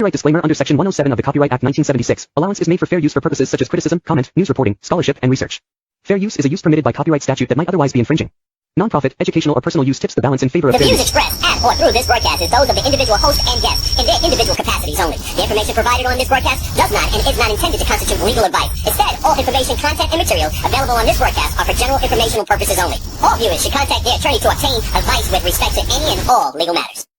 Copyright disclaimer under Section 107 of the Copyright Act 1976. Allowance is made for fair use for purposes such as criticism, comment, news reporting, scholarship, and research. Fair use is a use permitted by copyright statute that might otherwise be infringing. Non-profit, educational, or personal use tips the balance in favor of The fair views use. expressed at or through this broadcast is those of the individual host and guests in their individual capacities only. The information provided on this broadcast does not and is not intended to constitute legal advice. Instead, all information, content, and material available on this broadcast are for general informational purposes only. All viewers should contact their attorney to obtain advice with respect to any and all legal matters.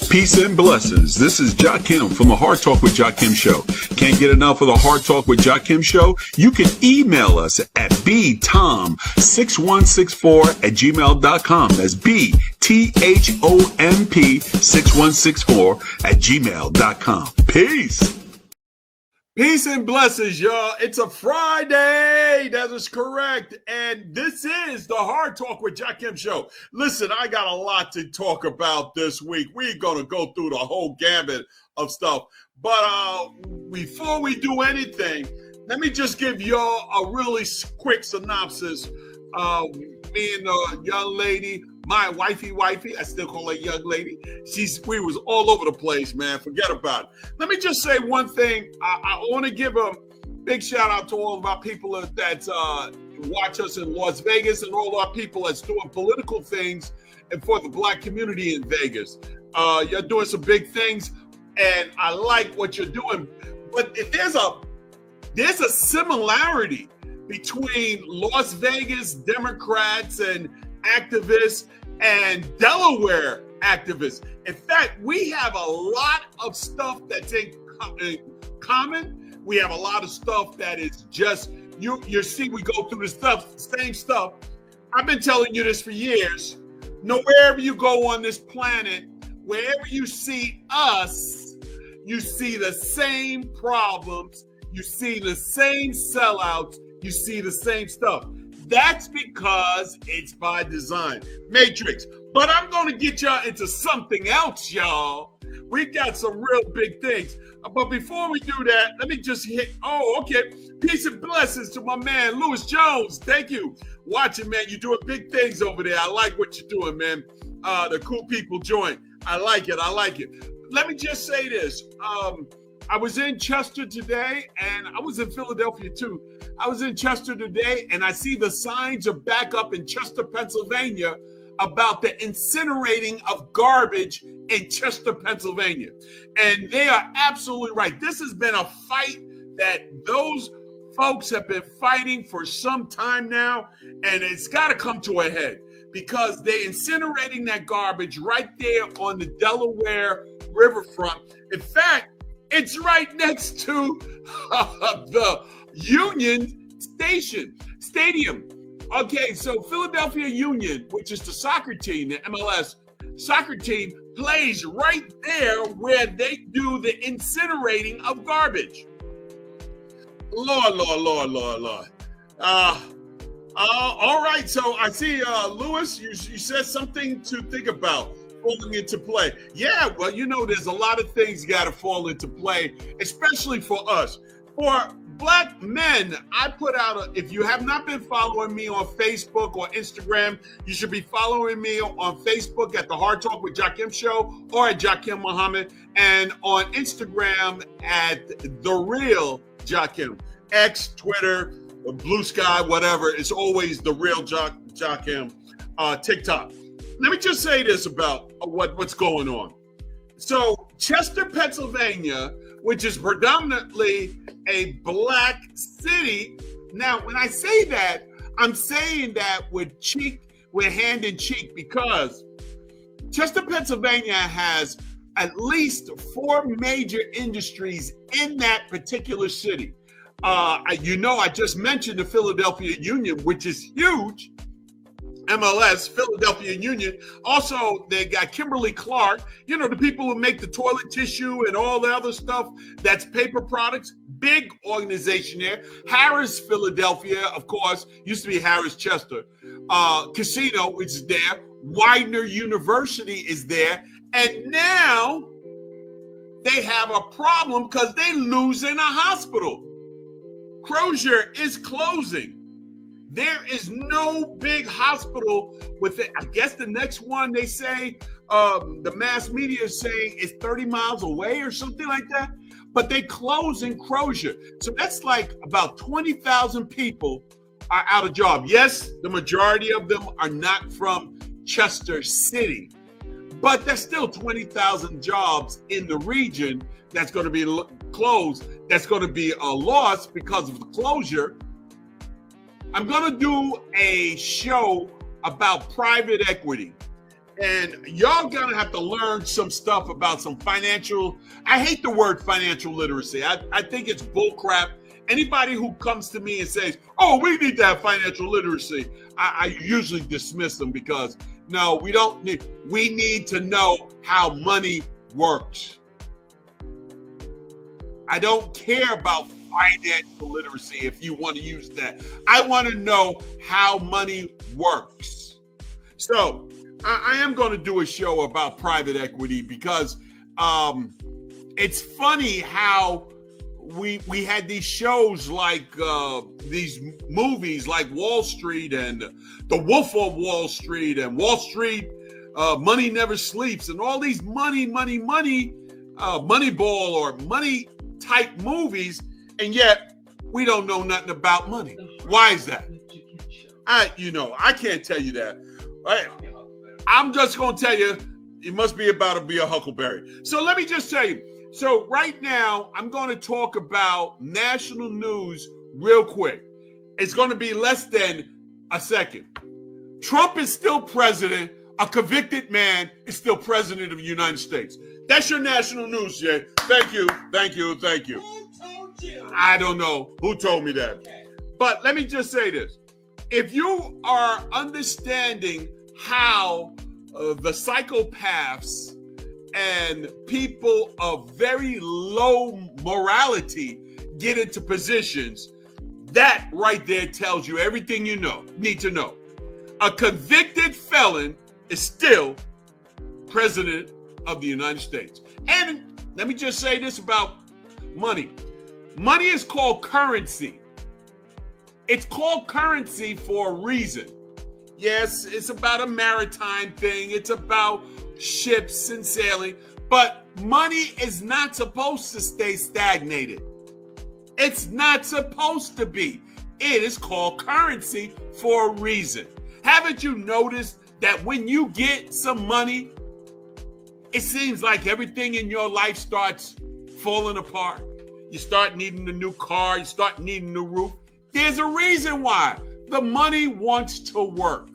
Peace and blessings. This is Jakim from the Hard Talk with Jakim show. Can't get enough of the Hard Talk with Jakim show? You can email us at btom6164@gmail.com. That's bthomp6164@gmail.com. Peace. Peace and blessings, y'all. It's a Friday. That is correct. And this is the Hard Talk with Jakim show. Listen, I got a lot to talk about this week. We're going to go through the whole gamut of stuff. But before we do anything, let me just give y'all a really quick synopsis. Me and a young lady, my wifey, I still call her young lady. We was all over the place, man. Forget about it. Let me just say one thing. I want to give a big shout out to all of our people that watch us in Las Vegas and all our people that's doing political things and for the black community in Vegas. You're doing some big things, and I like what you're doing. But if there's a similarity between Las Vegas Democrats and activists and Delaware activists. In fact, we have a lot of stuff that's in common. We have a lot of stuff that is just, you see, we go through the same stuff. I've been telling you this for years. Wherever you go on this planet, wherever you see us, you see the same problems, you see the same sellouts, you see the same stuff. That's because it's by design. Matrix. But I'm going to get y'all into something else, y'all. We got some real big things. But before we do that, let me just hit. Okay. Peace and blessings to my man, Lewis Jones. Thank you. Watching, man. You're doing big things over there. I like what you're doing, man. The Cool People joint. I like it. Let me just say this. I was in Chester today, and I was in Philadelphia too. I was in Chester today, and I see the signs are back up in Chester, Pennsylvania, about the incinerating of garbage in Chester, Pennsylvania. And they are absolutely right. This has been a fight that those folks have been fighting for some time now, and it's got to come to a head because they're incinerating that garbage right there on the Delaware riverfront. In fact, it's right next to the Union Stadium. Okay, so Philadelphia Union, which is the soccer team, the MLS soccer team, plays right there where they do the incinerating of garbage. Lord. All right, so I see, Lewis, you said something to think about. Falling into play. Yeah, well, there's a lot of things got to fall into play, especially for us. For black men, I put out if you have not been following me on Facebook or Instagram, you should be following me on Facebook at the Hard Talk with Jakim Show or at Jakim Muhammad, and on Instagram at The Real Jakim. X, Twitter, Blue Sky, whatever. It's always The Real Jakim. TikTok. Let me just say this about what's going on. So Chester, Pennsylvania, which is predominantly a black city. Now, when I say that, I'm saying that with hand in cheek, because Chester, Pennsylvania has at least 4 major industries in that particular city. I just mentioned the Philadelphia Union, which is huge. MLS, Philadelphia Union. Also, they got Kimberly-Clark, the people who make the toilet tissue and all the other stuff that's paper products. Big organization there. Harris, Philadelphia, of course, used to be Harris Chester. Casino, which is there. Widener University is there. And now they have a problem because they're losing a hospital. Crozier is closing. There is no big hospital with it. I guess the next one they say the mass media is saying it's 30 miles away or something like that. But they close in Crozier. So that's like about 20,000 people are out of job. Yes, the majority of them are not from Chester City, but there's still 20,000 jobs in the region that's going to be closed. That's going to be a loss because of the closure. I'm going to do a show about private equity. And y'all gonna have to learn some stuff about some financial. I hate the word financial literacy. I think it's bullcrap. Anybody who comes to me and says, "Oh, we need to have financial literacy," I usually dismiss them because no, we don't need. We need to know how money works. I don't care about financial literacy if you want to use that. I want to know how money works. So I am going to do a show about private equity because it's funny how we had these shows like these movies like Wall Street and The Wolf of Wall Street and Wall Street Money Never Sleeps and all these Moneyball or money type movies, and yet we don't know nothing about money. Why is that? I can't tell you that. I'm just going to tell you, it must be about to be a huckleberry. So let me just tell you. So right now, I'm going to talk about national news real quick. It's going to be less than a second. Trump is still president. A convicted man is still president of the United States. That's your national news, Jay. Thank you. Who told you? I don't know who told me that. Okay. But let me just say this. If you are understanding how the psychopaths and people of very low morality get into positions, that right there tells you everything you need to know. A convicted felon is still president of the United States. And let me just say this about money. Money is called currency. It's called currency for a reason. Yes, it's about a maritime thing. It's about ships and sailing. But money is not supposed to stay stagnated. It's not supposed to be. It is called currency for a reason. Haven't you noticed that when you get some money, it seems like everything in your life starts falling apart? You start needing a new car. You start needing a new roof. There's a reason why. The money wants to work.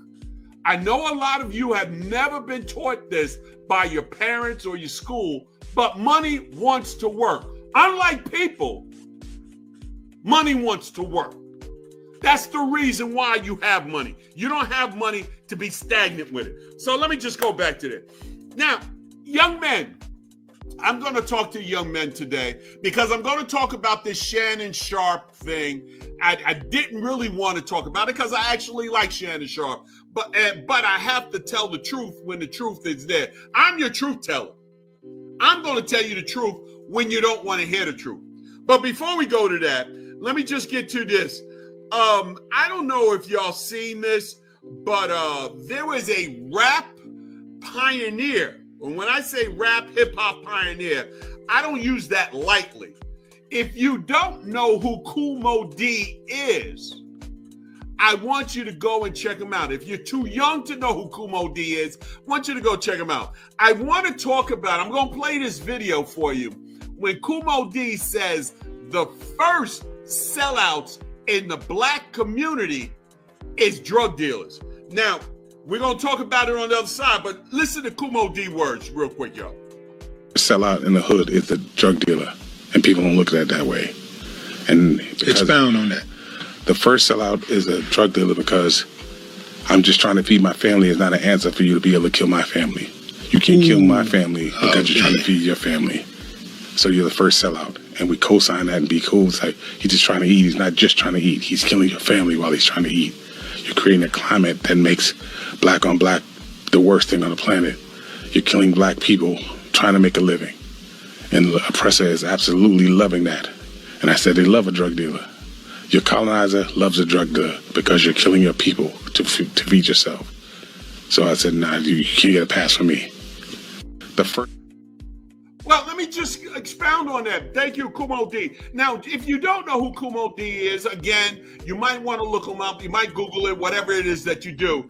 I know a lot of you have never been taught this by your parents or your school, but money wants to work. Unlike people, money wants to work. That's the reason why you have money. You don't have money to be stagnant with it. So let me just go back to that. Now, young men, I'm going to talk to young men today because I'm going to talk about this Shannon Sharpe thing. I didn't really want to talk about it because I actually like Shannon Sharpe, but I have to tell the truth when the truth is there. I'm your truth teller. I'm going to tell you the truth when you don't want to hear the truth. But before we go to that, let me just get to this. I don't know if y'all seen this, but there was a rap pioneer. And when I say rap hip hop pioneer, I don't use that lightly. If you don't know who Kool Mo D is, I want you to go and check him out. If you're too young to know who Kool Mo D is, I want you to go check him out. I want to talk about, I'm going to play this video for you, when Kool Mo D says the first sellouts in the black community is drug dealers. Now, we're going to talk about it on the other side, but listen to Kool Mo D words real quick, y'all. Sellout in the hood is the drug dealer, and people don't look at it that way. And expound on that. The first sellout is a drug dealer because I'm just trying to feed my family is not an answer for you to be able to kill my family. You can't kill my family because you're trying to feed your family. So you're the first sellout. And we co-sign that and be cool. It's like, he's just trying to eat. He's not just trying to eat. He's killing your family while he's trying to eat. You're creating a climate that makes black on black the worst thing on the planet. You're killing black people trying to make a living. And the oppressor is absolutely loving that. And I said they love a drug dealer. Your colonizer loves a drug dealer because you're killing your people to feed yourself. So I said, nah, you can't get a pass from me. The first. Well, let me just expound on that. Thank you, Kumo D. Now, if you don't know who Kumo D is, again, you might want to look him up. You might Google it, whatever it is that you do.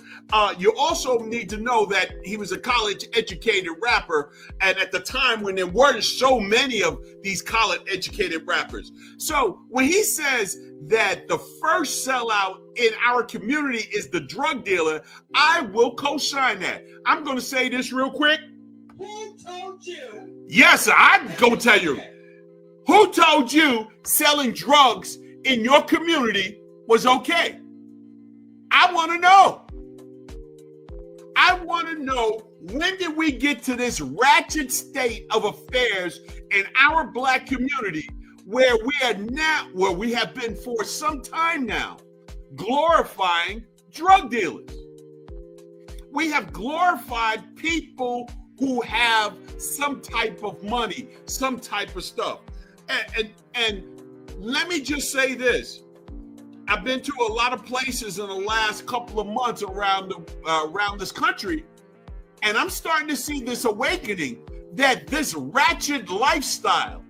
You also need to know that he was a college-educated rapper, and at the time when there weren't so many of these college-educated rappers. So when he says that the first sellout in our community is the drug dealer, I will co-sign that. I'm going to say this real quick. Who told you? Yes, I'm going to tell you. Who told you selling drugs in your community was okay? I want to know. I want to know, when did we get to this ratchet state of affairs in our black community where we are now, where we have been for some time now, glorifying drug dealers? We have glorified people who have some type of money, some type of stuff. And let me just say this. I've been to a lot of places in the last couple of months around this country, and I'm starting to see this awakening that this ratchet lifestyle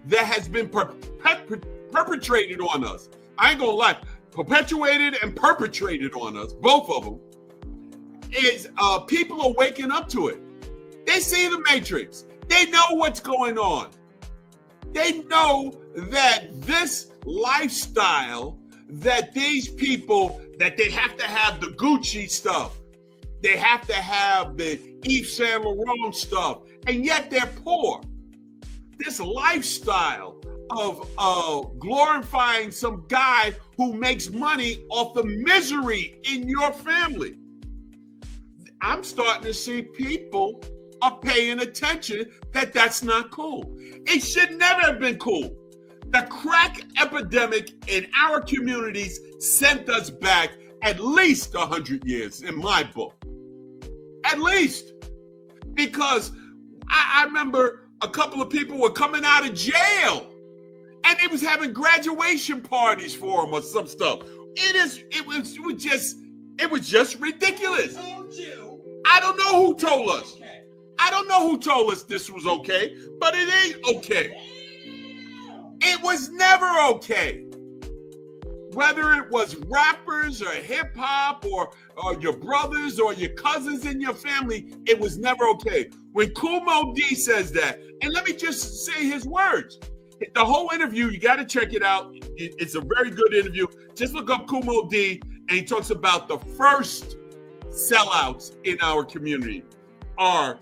that has been perpetrated on us, I ain't gonna lie, perpetuated and perpetrated on us, both of them, is people are waking up to it. They see the Matrix. They know what's going on. They know that this lifestyle, that these people, that they have to have the Gucci stuff. They have to have the Yves Saint Laurent stuff. And yet they're poor. This lifestyle of glorifying some guy who makes money off the misery in your family. I'm starting to see people are paying attention that that's not cool. It should never have been cool. The crack epidemic in our communities sent us back at least 100 years in my book. At least. Because I remember a couple of people were coming out of jail and they was having graduation parties for them or some stuff. It was just ridiculous. I don't know who told us. I don't know who told us this was okay, but it ain't okay. It was never okay. Whether it was rappers or hip hop or your brothers or your cousins in your family, it was never okay. When Kumo D says that, and let me just say his words. The whole interview, you got to check it out. It's a very good interview. Just look up Kumo D, and he talks about the first sellouts in our community are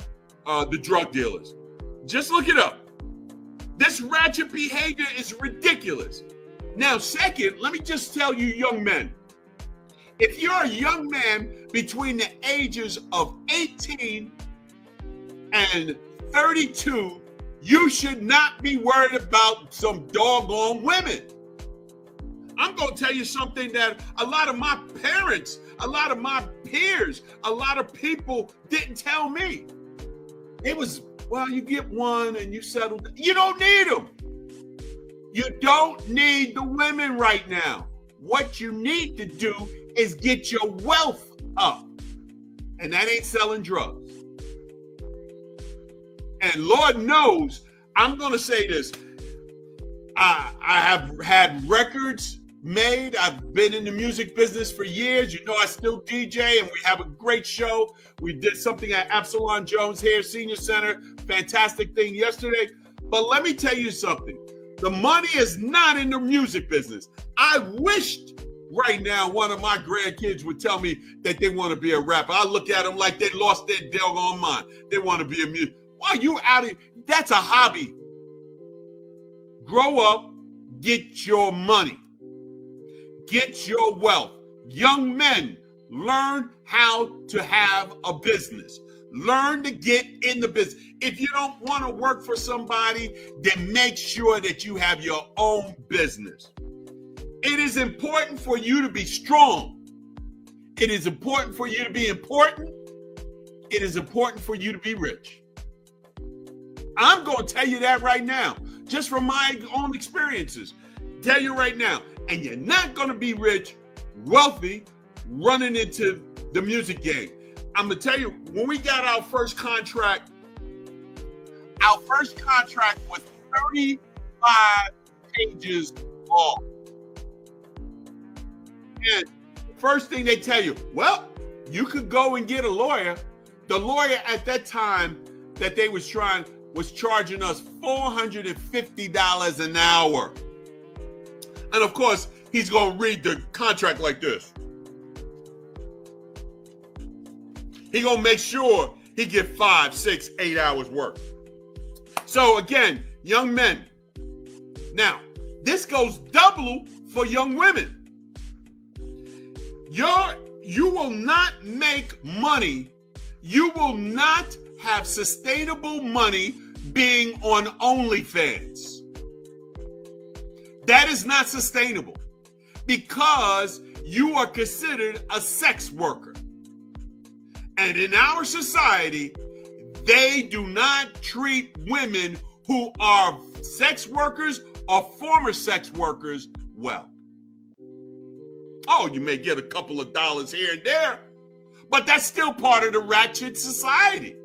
the drug dealers. Just look it up. This ratchet behavior is ridiculous. Now, second, let me just tell you, young men, if you're a young man between the ages of 18 and 32, you should not be worried about some doggone women. I'm going to tell you something that a lot of my parents, a lot of my peers, a lot of people didn't tell me. It was, well, you get one and you settle. You don't need them. You don't need the women right now. What you need to do is get your wealth up. And that ain't selling drugs. And Lord knows, I'm going to say this. I have had records made. I've been in the music business for years. You know, I still DJ and we have a great show. We did something at Absalon Jones Hair Senior Center. Fantastic thing yesterday. But let me tell you something. The money is not in the music business. I wished right now one of my grandkids would tell me that they want to be a rapper. I look at them like they lost their doggone mind. They want to be a music. Why you out of? That's a hobby. Grow up, get your money, get your wealth. Young men, learn how to have a business. Learn to get in the business. If you don't want to work for somebody, then make sure that you have your own business. It is important for you to be strong. It is important for you to be important. It is important for you to be rich. I'm going to tell you that right now, just from my own experiences. Tell you right now. And you're not going to be rich, wealthy, running into the music game. I'm going to tell you, when we got our first contract Our first contract was 35 pages long. And the first thing they tell you, well, you could go and get a lawyer. The lawyer at that time that they was charging us $450 an hour. And of course, he's going to read the contract like this. He going to make sure he get 5, 6, 8 hours work. So again, young men. Now, this goes double for young women. You will not make money. You will not have sustainable money being on OnlyFans. That is not sustainable because you are considered a sex worker. And in our society, they do not treat women who are sex workers or former sex workers well. Oh, you may get a couple of dollars here and there, but that's still part of the ratchet society.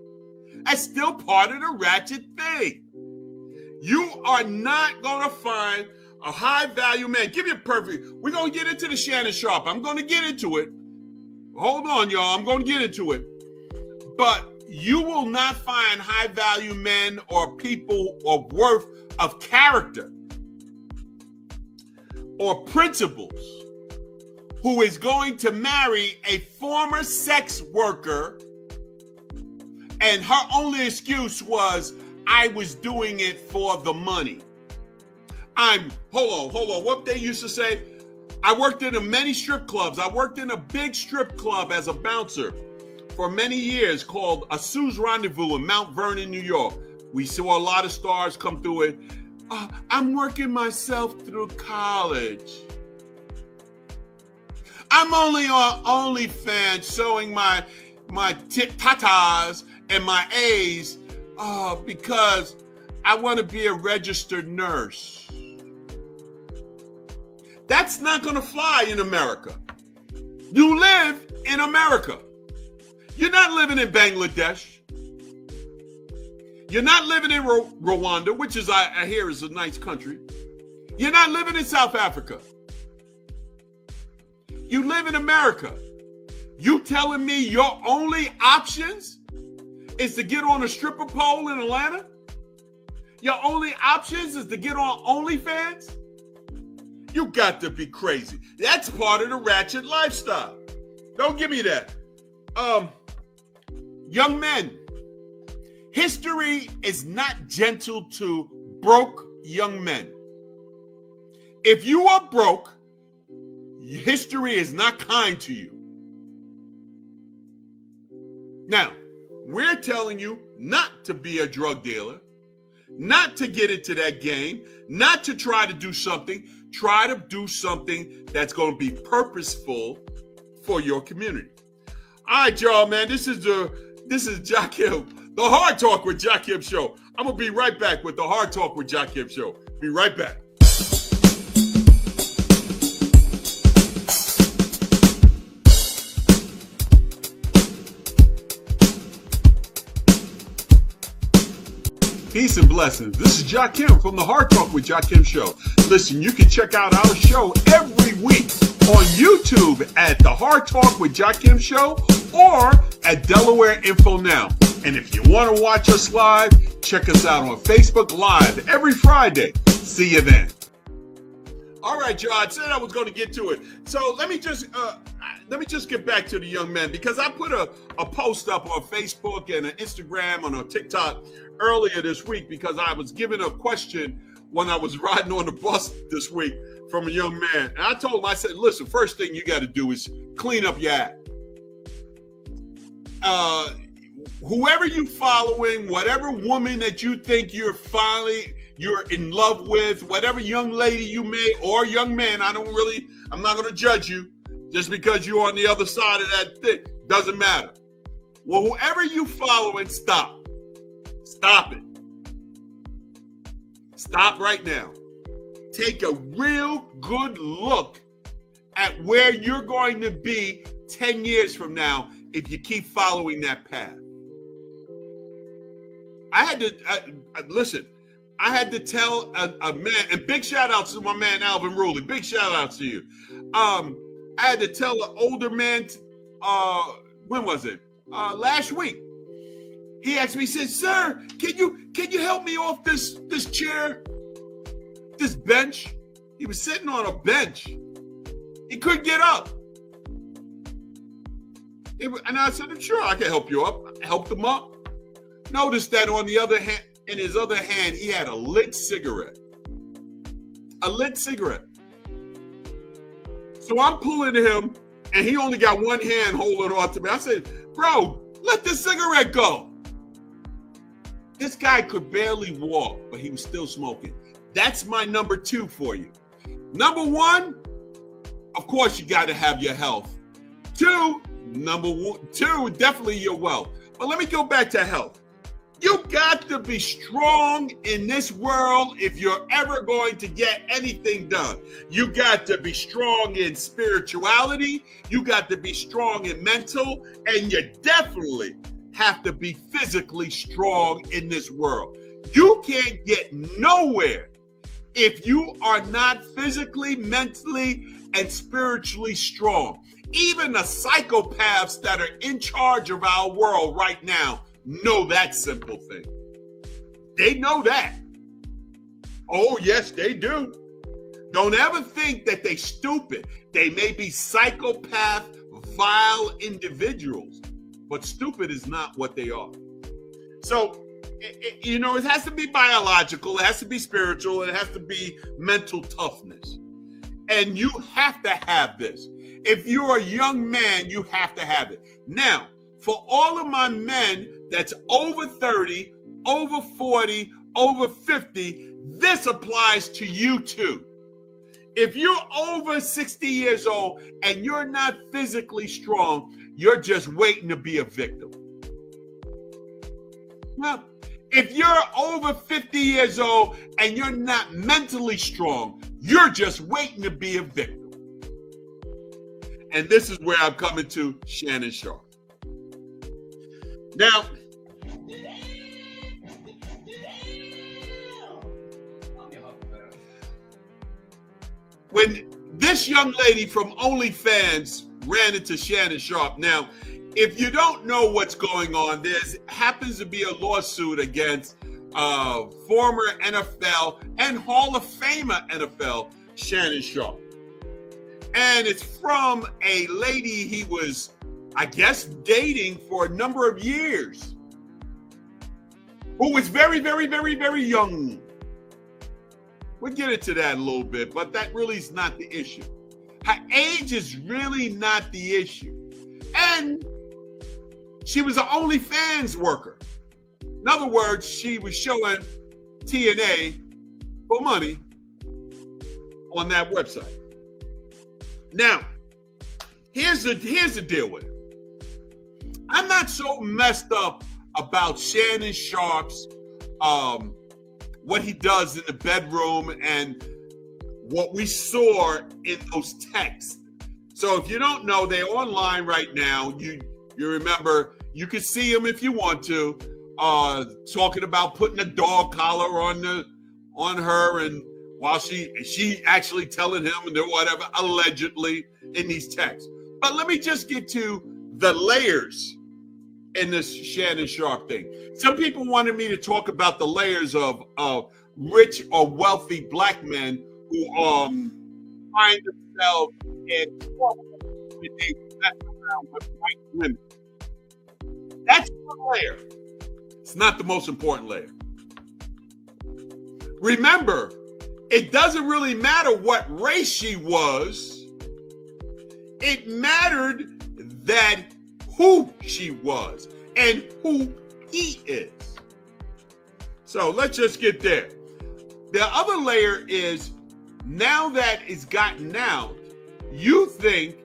That's still part of the ratchet thing. You are not going to find a high-value man. Give you a perfect. We're going to get into the Shannon Sharpe. I'm going to get into it. Hold on, y'all. I'm going to get into it. But you will not find high-value men or people of worth of character or principles who is going to marry a former sex worker and her only excuse was, I was doing it for the money. Hold on. What they used to say, I worked in many strip clubs. I worked in a big strip club as a bouncer for many years called a Sue's Rendezvous in Mount Vernon, New York. We saw a lot of stars come through it. I'm working myself through college. I'm only on OnlyFans showing my tatas and my A's because I want to be a registered nurse. That's not going to fly in America. You live in America. You're not living in Bangladesh. You're not living in Rwanda, which is I hear is a nice country. You're not living in South Africa. You live in America. You telling me your only options is to get on a stripper pole in Atlanta? Your only options is to get on OnlyFans? You got to be crazy. That's part of the ratchet lifestyle. Don't give me that. Young men, history is not gentle to broke young men. If you are broke, history is not kind to you. Now, we're telling you not to be a drug dealer, not to get into that game, not to try to do something. Try to do something that's going to be purposeful for your community. All right, y'all, man. This is Jakim, the Hard Talk with Jakim show. I'm going to be right back with the Hard Talk with Jakim show. Be right back. Peace and blessings. This is Jakim from the Hard Talk with Jakim show. Listen, you can check out our show every week on YouTube at the Hard Talk with Jakim show or at Delaware Info Now. And if you want to watch us live, check us out on Facebook Live every Friday. See you then. All right, y'all. I said I was going to get to it. So let me just get back to the young men because I put a post up on Facebook and an Instagram and on TikTok earlier this week because I was given a question when I was riding on the bus this week from a young man. And I told him, I said, listen, first thing you got to do is clean up your act. Whoever you following, whatever woman that you think you're in love with, whatever young lady you may, or young man, I'm not going to judge you just because you're on the other side of that thing. Doesn't matter. Well, whoever you following, stop. Stop it. Stop right now. Take a real good look at where you're going to be 10 years from now if you keep following that path. I had to listen. I had to tell a man, and big shout out to my man Alvin Ruley. Big shout out to you. I had to tell an older man. When was it? Last week. He asked me. He said, "Sir, can you help me off this chair, this bench?" He was sitting on a bench. He couldn't get up. And I said, "Sure, I can help you up." I helped him up. Notice that on the other hand, in his other hand, he had a lit cigarette. A lit cigarette. So I'm pulling him, and he only got one hand holding on to me. I said, "Bro, let the cigarette go." This guy could barely walk, but he was still smoking. That's my number 2 for you. Number 1, of course, you got to have your health. 2, definitely your wealth. But let me go back to health. You got to be strong in this world if you're ever going to get anything done. You got to be strong in spirituality. You got to be strong in mental. And you definitely have to be physically strong in this world. You can't get nowhere if you are not physically, mentally, and spiritually strong. Even the psychopaths that are in charge of our world right now know that simple thing. They know that. Oh, yes, they do. Don't ever think that they're stupid. They may be psychopath, vile individuals, but stupid is not what they are. So, it has to be biological, it has to be spiritual, it has to be mental toughness. And you have to have this. If you're a young man, you have to have it. Now, for all of my men that's over 30, over 40, over 50, this applies to you too. If you're over 60 years old and you're not physically strong, you're just waiting to be a victim. Well, if you're over 50 years old and you're not mentally strong, you're just waiting to be a victim. And this is where I'm coming to Shannon Sharpe. Now, when this young lady from OnlyFans ran into Shannon Sharpe, now, if you don't know what's going on, there happens to be a lawsuit against former NFL and Hall of Famer NFL Shannon Sharpe. And it's from a lady he was, I guess, dating for a number of years, who was very, very, very, very young. We'll get into that a little bit, but that really is not the issue. Her age is really not the issue. And she was an OnlyFans worker. In other words, she was showing TNA for money on that website. Now, here's the deal with it. I'm not so messed up about Shannon Sharpe's what he does in the bedroom and what we saw in those texts. So if you don't know, they're online right now. You remember, you can see them if you want to, talking about putting a dog collar on her, and while she actually telling him and whatever, allegedly, in these texts. But let me just get to the layers in this Shannon Sharpe thing. Some people wanted me to talk about the layers of rich or wealthy black men who find themselves in trouble when they mess around with white women. That's one layer. It's not the most important layer. Remember, it doesn't really matter what race she was. It mattered that who she was and who he is. So let's just get there. The other layer is, now that it's gotten out, you think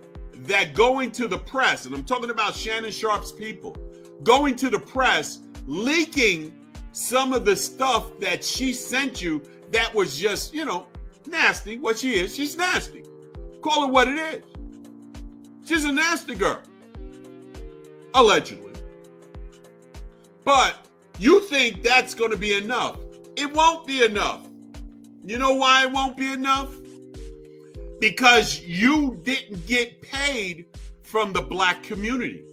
that going to the press, and I'm talking about Shannon Sharpe's people, going to the press, leaking some of the stuff that she sent you that was just, nasty. What she is, she's nasty. Call it what it is. She's a nasty girl. Allegedly. But You think that's going to be enough. It won't be enough. You know why it won't be enough? Because you didn't get paid from the black community.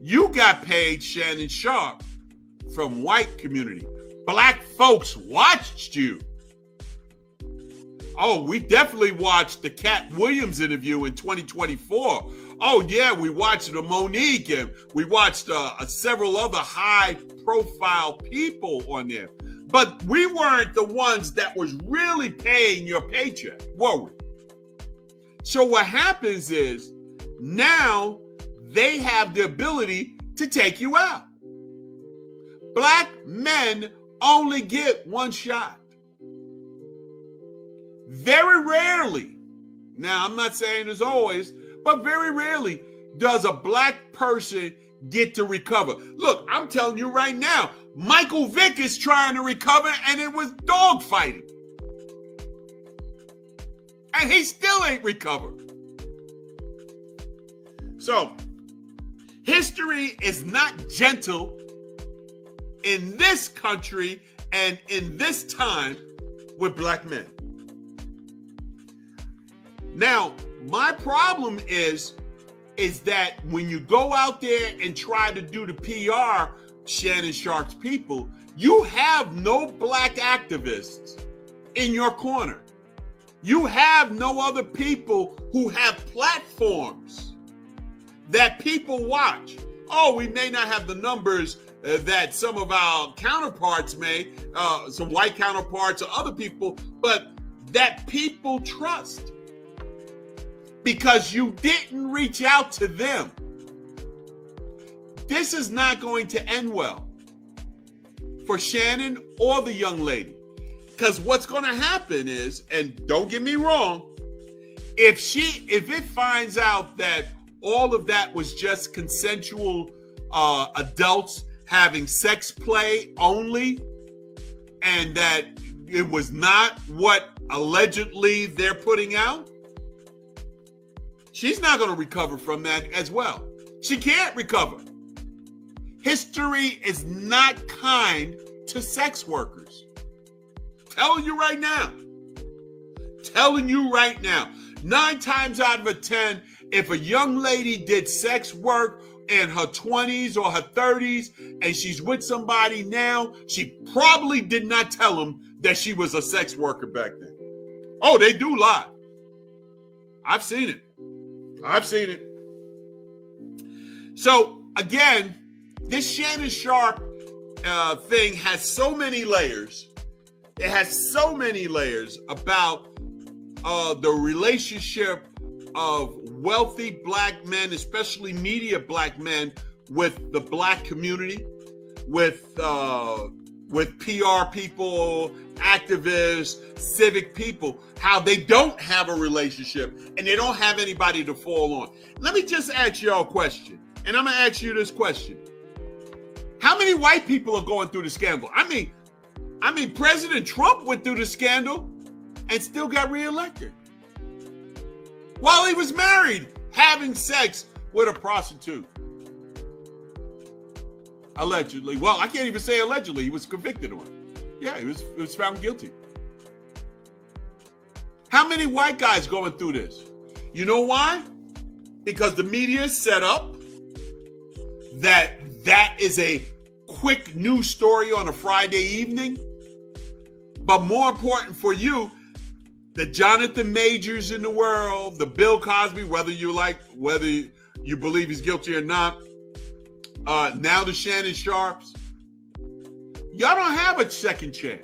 You got paid, Shannon Sharpe, from white community. Black folks watched you. Oh, we definitely watched the Cat Williams interview in 2024. Oh, yeah, we watched the Monique, and we watched several other high-profile people on there. But we weren't the ones that was really paying your paycheck, were we? So what happens is now they have the ability to take you out. Black men only get one shot. Very rarely, now I'm not saying as always, but very rarely does a black person get to recover. Look, I'm telling you right now, Michael Vick is trying to recover and it was dogfighting. And he still ain't recovered. So, history is not gentle in this country and in this time with black men. Now, my problem is that when you go out there and try to do the PR, Shannon Sharpe's people, you have no black activists in your corner. You have no other people who have platforms that people watch. Oh, we may not have the numbers that some of our counterparts may, some white counterparts or other people, but that people trust. Because you didn't reach out to them. This is not going to end well for Shannon or the young lady. Because what's going to happen is, and don't get me wrong, if it finds out that all of that was just consensual adults having sex play only, and that it was not what allegedly they're putting out, she's not going to recover from that as well. She can't recover. History is not kind to sex workers. Telling you right now. Telling you right now. 9 times out of 10, if a young lady did sex work in her 20s or her 30s and she's with somebody now, she probably did not tell them that she was a sex worker back then. Oh, they do lie. I've seen it. I've seen it. So, again, this Shannon Sharpe thing has so many layers. It has so many layers about the relationship of wealthy black men, especially media black men, with the black community, with PR people, activists, civic people, how they don't have a relationship and they don't have anybody to fall on. Let me just ask y'all a question, and I'm going to ask you this question. How many white people are going through the scandal? I mean, President Trump went through the scandal and still got reelected while he was married, having sex with a prostitute. Allegedly. Well, I can't even say allegedly. He was convicted of it. Yeah, he was found guilty. How many white guys going through this? You know why? Because the media is set up that is a quick news story on a Friday evening. But more important for you, the Jonathan Majors in the world, the Bill Cosby, whether you believe he's guilty or not, now the Shannon Sharpes, y'all don't have a second chance.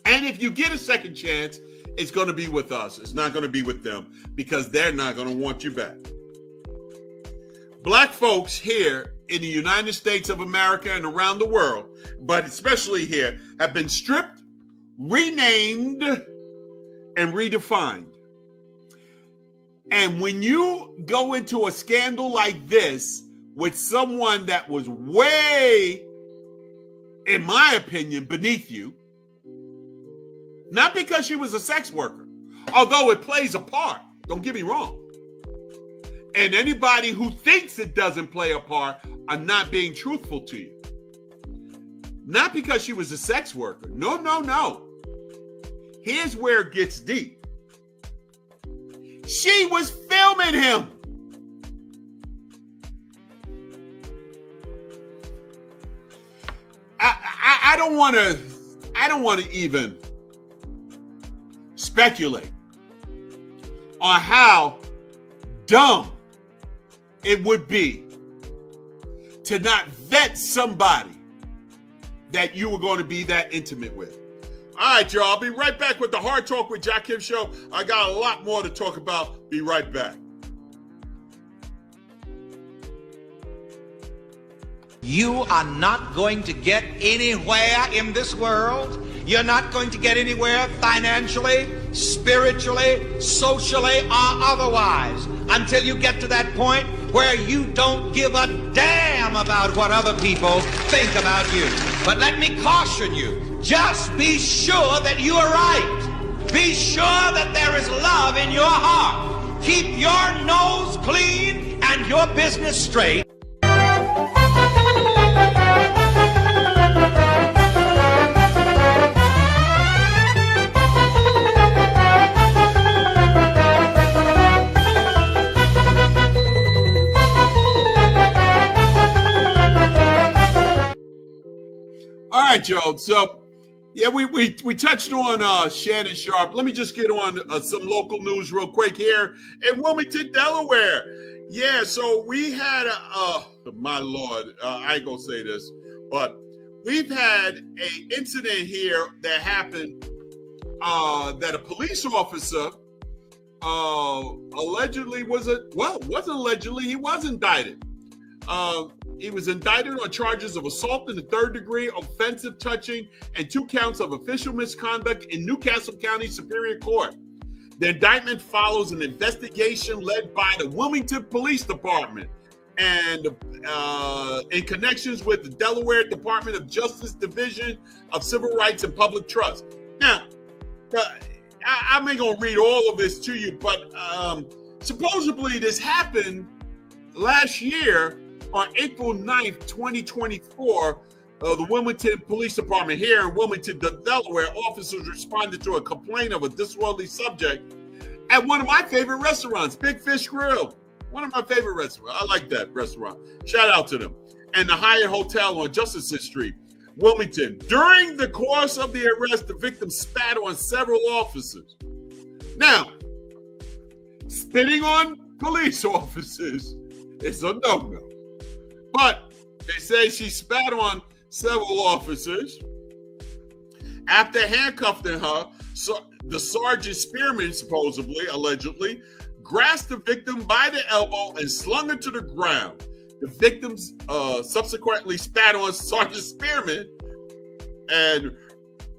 And if you get a second chance, it's going to be with us. It's not going to be with them because they're not going to want you back. Black folks here in the United States of America and around the world, but especially here, have been stripped, renamed, and redefined. And when you go into a scandal like this with someone that was way, in my opinion, beneath you, not because she was a sex worker, although it plays a part, don't get me wrong. And anybody who thinks it doesn't play a part are not being truthful to you. Not because she was a sex worker. No, no, no. Here's where it gets deep. She was filming him. I don't want to even speculate on how dumb it would be to not vet somebody that you were going to be that intimate with. All right, y'all. I'll be right back with the Hard Talk with Jakim show. I got a lot more to talk about. Be right back. You are not going to get anywhere in this world. You're not going to get anywhere financially, spiritually, socially, or otherwise until you get to that point where you don't give a damn about what other people think about you. But let me caution you, just be sure that you are right. Be sure that there is love in your heart. Keep your nose clean and your business straight. All right, Joe. So, yeah, we touched on Shannon Sharpe. Let me just get on some local news real quick here in Wilmington, Delaware. Yeah, so we had my Lord, I ain't gonna say this, but we've had an incident here that happened that a police officer allegedly wasn't allegedly, he was indicted. He was indicted on charges of assault in the third degree, offensive touching, and 2 counts of official misconduct in Newcastle County Superior Court. The indictment follows an investigation led by the Wilmington Police Department and in connections with the Delaware Department of Justice Division of Civil Rights and Public Trust. Now, I'm not going to read all of this to you, but supposedly this happened last year on April 9th, 2024. The Wilmington Police Department here in Wilmington, Delaware, officers responded to a complaint of a disorderly subject at one of my favorite restaurants, Big Fish Grill. One of my favorite restaurants. I like that restaurant. Shout out to them. And the Hyatt Hotel on Justice Street, Wilmington. During the course of the arrest, the victim spat on several officers. Now, spitting on police officers is a no-no. But they say she spat on several officers. After handcuffing her, so the Sergeant Spearman, supposedly, allegedly, grasped the victim by the elbow and slung her to the ground. The victims subsequently spat on Sergeant Spearman, and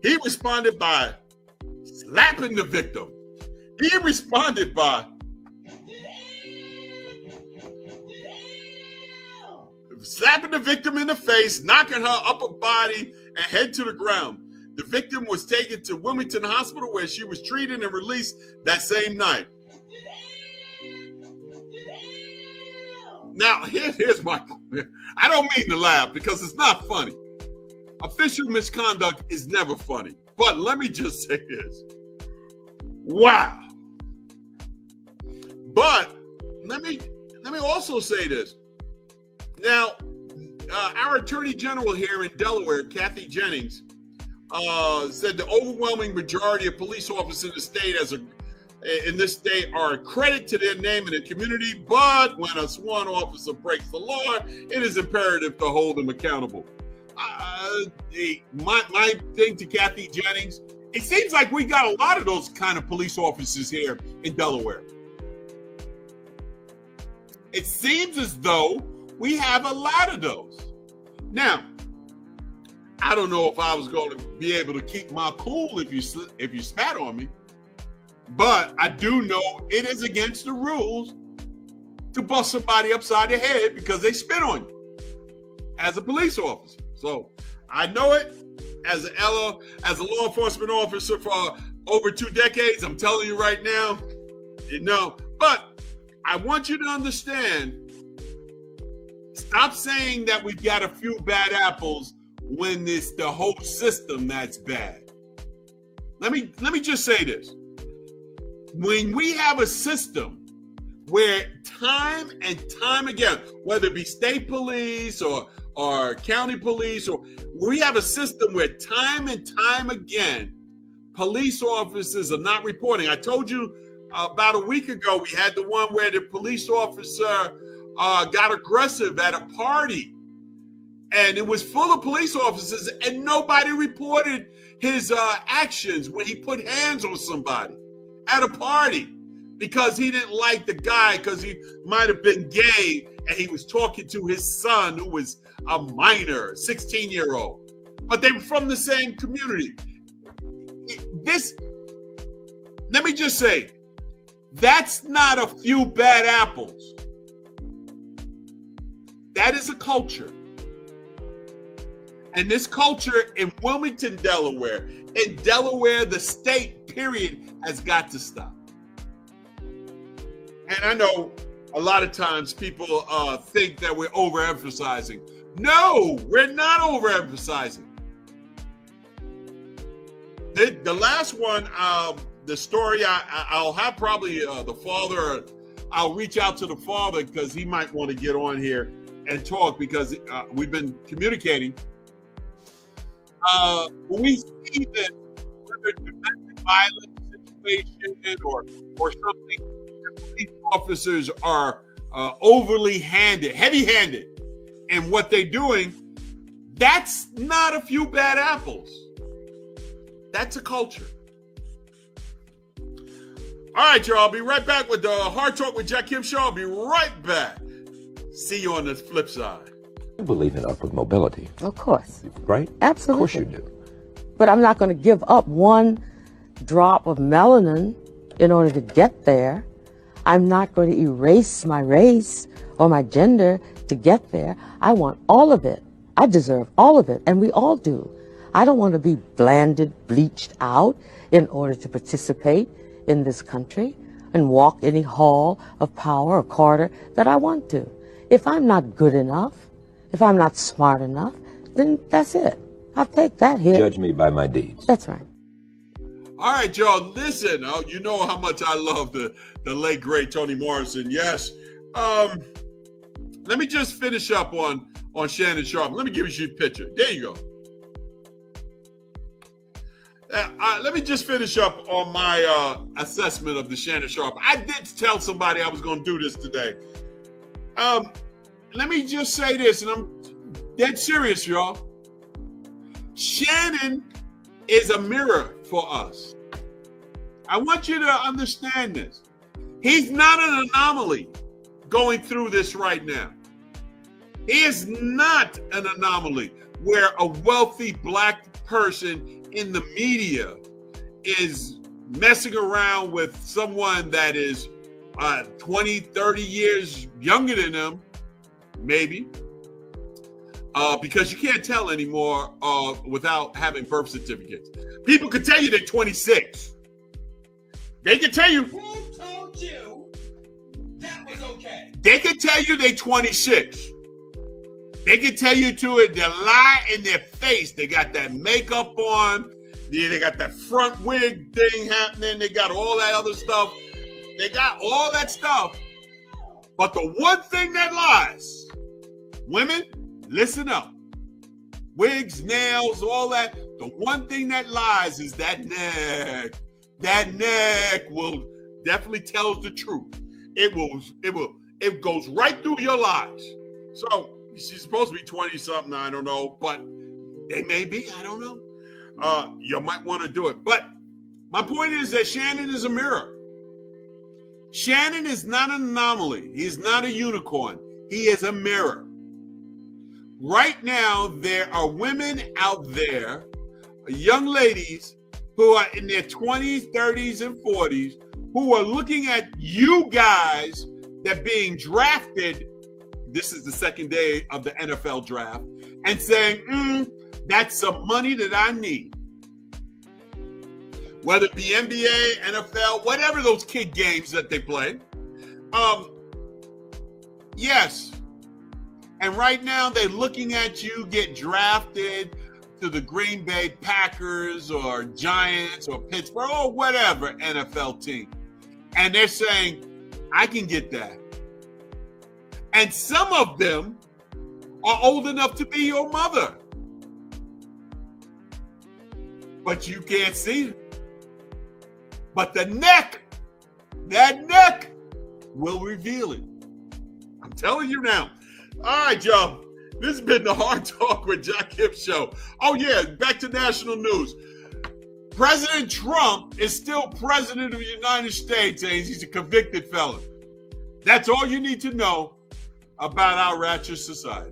he responded by slapping the victim. He responded by slapping the victim in the face, knocking her upper body and head to the ground. The victim was taken to Wilmington Hospital where she was treated and released that same night. Now, here's my point. I don't mean to laugh because it's not funny. Official misconduct is never funny. But let me just say this. Wow. But let me also say this. Now, our Attorney General here in Delaware, Kathy Jennings, said the overwhelming majority of police officers in this state are a credit to their name and the community, but when a sworn officer breaks the law, it is imperative to hold them accountable. My thing to Kathy Jennings, it seems like we got a lot of those kind of police officers here in Delaware. It seems as though we have a lot of those. Now, I don't know if I was going to be able to keep my cool if you spat on me, but I do know it is against the rules to bust somebody upside the head because they spit on you as a police officer. So I know it as a law enforcement officer for over 2 decades. I'm telling you right now, but I want you to understand. Stop saying that we've got a few bad apples when it's the whole system that's bad. Let me just say this. When we have a system where time and time again, whether it be state police or county police, or we have a system where time and time again, police officers are not reporting. I told you about a week ago, we had the one where the police officer got aggressive at a party. And it was full of police officers, and nobody reported his actions when he put hands on somebody at a party because he didn't like the guy because he might have been gay and he was talking to his son who was a minor, 16-year-old. But they were from the same community. Let me just say, that's not a few bad apples. That is a culture. And this culture in Wilmington, Delaware, the state, period, has got to stop. And I know a lot of times people think that we're overemphasizing. No, we're not overemphasizing. The last one, the story, I'll have probably the father, I'll reach out to the father because he might want to get on here and talk because we've been communicating. When we see that whether it's domestic violence situation or something, police officers are overly heavy-handed in what they're doing, that's not a few bad apples. That's a culture. All right, y'all. I'll be right back with the Hard Talk with Jakim show. I'll be right back. See you on the flip side. You believe in upward mobility. Of course. Right? Absolutely. Of course you do. But I'm not going to give up one drop of melanin in order to get there. I'm not going to erase my race or my gender to get there. I want all of it. I deserve all of it, and we all do. I don't want to be blanded, bleached out in order to participate in this country and walk any hall of power or corridor that I want to. If I'm not good enough, if I'm not smart enough, then that's it. I'll take that hit. Judge me by my deeds. That's right. All right, y'all, listen. You know how much I love the late, great Toni Morrison. Yes. Let me just finish up on Shannon Sharpe. Let me give you a picture. There you go. Let me just finish up on my assessment of the Shannon Sharpe. I did tell somebody I was going to do this today. Let me just say this, and I'm dead serious, y'all. Shannon is a mirror for us. I want you to understand this. He's not an anomaly going through this right now. He is not an anomaly where a wealthy black person in the media is messing around with someone that is 20, 30 years younger than him, maybe. Because you can't tell anymore without having birth certificates. People could tell you they're 26. They can tell you. Who told you that was okay? They can tell you they're 26. They can tell you to it. They lie in their face. They got that makeup on. They got that front wig thing happening. They got all that other stuff. They got all that stuff. But the one thing that lies, women, listen up. Wigs, nails, all that. The one thing that lies is that neck. That neck will definitely tells the truth. It goes right through your lies. So she's supposed to be 20 something, I don't know, but they may be, I don't know. You might want to do it. But my point is that Shannon is a mirror. Shannon is not an anomaly. He's not a unicorn. He is a mirror. Right now, there are women out there, young ladies who are in their 20s, 30s, and 40s, who are looking at you guys that being drafted, this is the second day of the NFL draft, and saying, that's some money that I need. Whether it be NBA, NFL, whatever those kid games that they play. Yes. And right now they're looking at you get drafted to the Green Bay Packers or Giants or Pittsburgh or whatever NFL team. And they're saying, I can get that. And some of them are old enough to be your mother. But you can't see it. But the neck, that neck will reveal it. I'm telling you now. All right, y'all. This has been the Hard Talk with Jakim show. Oh, yeah, back to national news. President Trump is still president of the United States, and he's a convicted felon. That's all you need to know about our ratchet society.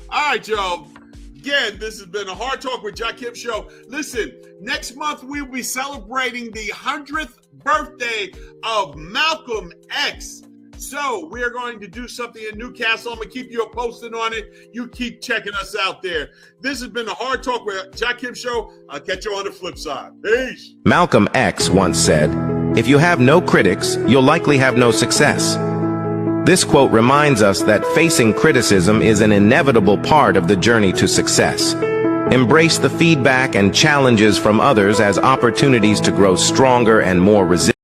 All right, y'all. Again, this has been a Hard Talk with Jakim show. Listen, next month we'll be celebrating the 100th birthday of Malcolm X. So we're going to do something in Newcastle. I'm going to keep you posted on it. You keep checking us out there. This has been a Hard Talk with Jakim show. I'll catch you on the flip side. Peace. Malcolm X once said, "If you have no critics, you'll likely have no success." This quote reminds us that facing criticism is an inevitable part of the journey to success. Embrace the feedback and challenges from others as opportunities to grow stronger and more resilient.